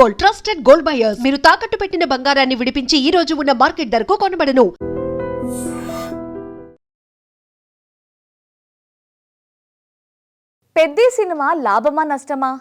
Gold, trusted gold buyers. మీరు తాకట్టు పెట్టిన బంగారాన్ని విడిపించి ఈ రోజు ఉన్న మార్కెట్ ధరకు కొనబడను. పెద్ది సినిమా లాభమా నష్టమా?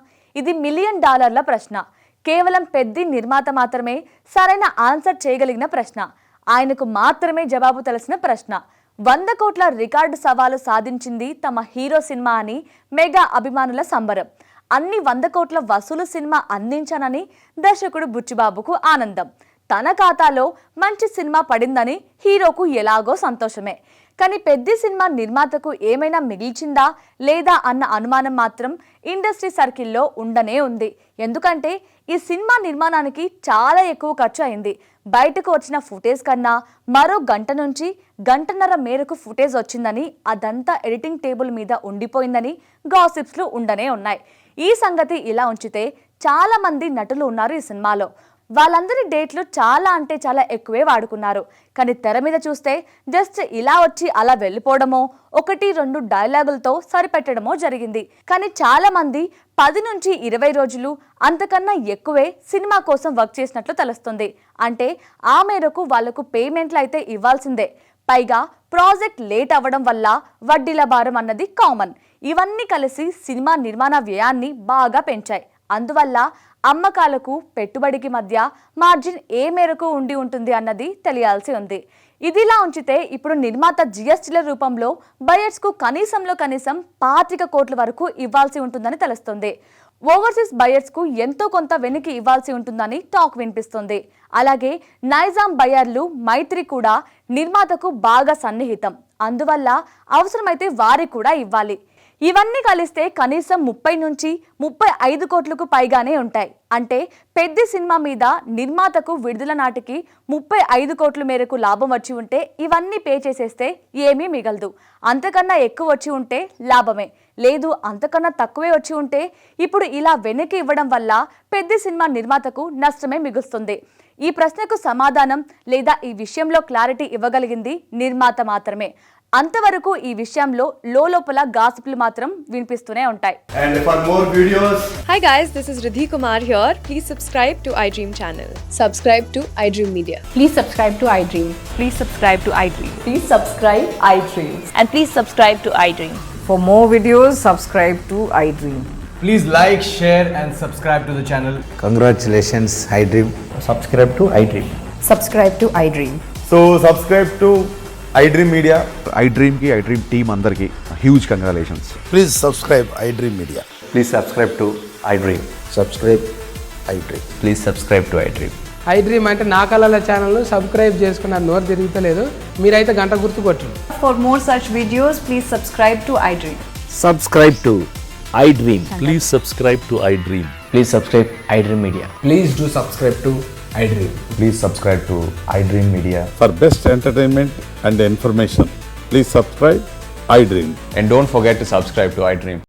ఇది $1 మిలియన్ ప్రశ్న. కేవలం పెద్ది నిర్మాత మాత్రమే సరైన ఆన్సర్ చేయగలిగిన ప్రశ్న. ఆయనకు మాత్రమే జవాబు తెలిసిన ప్రశ్న. 100 కోట్ల రికార్డు సవాలు సాధించింది తమ హీరో సినిమా అని మెగా అభిమానుల సంబరం. అన్ని 100 కోట్ల వసూలు సినిమా అందించానని దర్శకుడు బుచ్చిబాబుకు ఆనందం. తన ఖాతాలో మంచి సినిమా పడిందని హీరోకు ఎలాగో సంతోషమే. కానీ పెద్ది సినిమా నిర్మాతకు ఏమైనా మిగిల్చిందా లేదా అన్న అనుమానం మాత్రం ఇండస్ట్రీ సర్కిల్లో ఉండనే ఉంది. ఎందుకంటే ఈ సినిమా నిర్మాణానికి చాలా ఎక్కువ ఖర్చు అయింది. బయటకు వచ్చిన ఫుటేజ్ కన్నా మరో గంట నుంచి గంటన్నర మేరకు ఫుటేజ్ వచ్చిందని, అదంతా ఎడిటింగ్ టేబుల్ మీద ఉండిపోయిందని గాసిప్స్లు ఉండనే ఉన్నాయి. ఈ సంగతి ఇలా ఉంచితే చాలా మంది నటులు ఉన్నారు ఈ సినిమాలో. వాళ్ళందరి డేట్లు చాలా అంటే చాలా ఎక్కువే వాడుకున్నారు. కానీ తెర మీద చూస్తే జస్ట్ ఇలా వచ్చి అలా వెళ్ళిపోవడమో, 1-2 డైలాగులతో సరిపెట్టడమో జరిగింది. కానీ చాలా మంది 10 నుంచి 20 రోజులు అంతకన్నా ఎక్కువే సినిమా కోసం వర్క్ చేసినట్లు తెలుస్తుంది. అంటే ఆ మేరకు వాళ్లకు పేమెంట్లు అయితే ఇవ్వాల్సిందే. పైగా ప్రాజెక్ట్ లేట్ అవ్వడం వల్ల వడ్డీల భారం అన్నది కామన్. ఇవన్నీ కలిసి సినిమా నిర్మాణ వ్యయాన్ని బాగా పెంచాయి. అందువల్ల అమ్మకాలకు పెట్టుబడికి మధ్య మార్జిన్ ఏ మేరకు ఉండి ఉంటుంది అన్నది తెలియాల్సి ఉంది. ఇదిలా ఉంచితే ఇప్పుడు నిర్మాత జిఎస్టీల రూపంలో బయర్స్కు కనీసం 25 కోట్ల వరకు ఇవ్వాల్సి ఉంటుందని తెలుస్తుంది. ఓవర్సీస్ బయర్స్కు ఎంతో కొంత వెనక్కి ఇవ్వాల్సి ఉంటుందని టాక్ వినిపిస్తుంది. అలాగే నైజాం బయర్లు మైత్రి కూడా నిర్మాతకు బాగా సన్నిహితం. అందువల్ల అవసరమైతే వారికి కూడా ఇవ్వాలి. ఇవన్నీ కలిస్తే కనీసం 30 నుంచి 35 కోట్లకు పైగానే ఉంటాయి. అంటే పెద్ద సినిమా మీద నిర్మాతకు విడుదల నాటికి 35 కోట్ల మేరకు లాభం వచ్చి ఉంటే ఇవన్నీ పే చేసేస్తే ఏమీ మిగలదు. అంతకన్నా ఎక్కువ వచ్చి ఉంటే లాభమే, లేదు అంతకన్నా తక్కువే వచ్చి ఉంటే ఇప్పుడు ఇలా వెనక్కి ఇవ్వడం వల్ల పెద్ద సినిమా నిర్మాతకు నష్టమే మిగులుస్తుంది. ఈ ప్రశ్నకు సమాధానం లేదా ఈ విషయంలో క్లారిటీ ఇవ్వగలిగింది నిర్మాత మాత్రమే. అంతవరకు ఈ విషయంలో లోపల గాసిప్లు మాత్రం వినిపిస్తూనే ఉంటాయి. And for more videos, Hi guys, this is Riddhi Kumar here. Please subscribe to iDream channel. Subscribe to iDream Media. Please subscribe to iDream. Please subscribe to iDream. Please subscribe iDream. And please subscribe to iDream. For more videos, subscribe to iDream. please like, share and subscribe to the channel. Congratulations, iDream. Subscribe to iDream. Subscribe to iDream. So subscribe to iDream Media. iDream ki iDream team andarki huge congratulations. Please subscribe iDream Media. Please subscribe to iDream. Subscribe iDream. Please subscribe to iDream. iDream అంటే నా కళల channel subscribe చేసుకున్న నోరు తిరుగుతలేదు. మీరైతే గంట గుర్తు కొట్టండి. For more such videos, please subscribe to iDream. Subscribe to iDream. Please subscribe to iDream. Please subscribe iDream Media. Please do subscribe to iDream. Please subscribe to iDream Media. For best entertainment and information, please subscribe iDream. And don't forget to subscribe to iDream.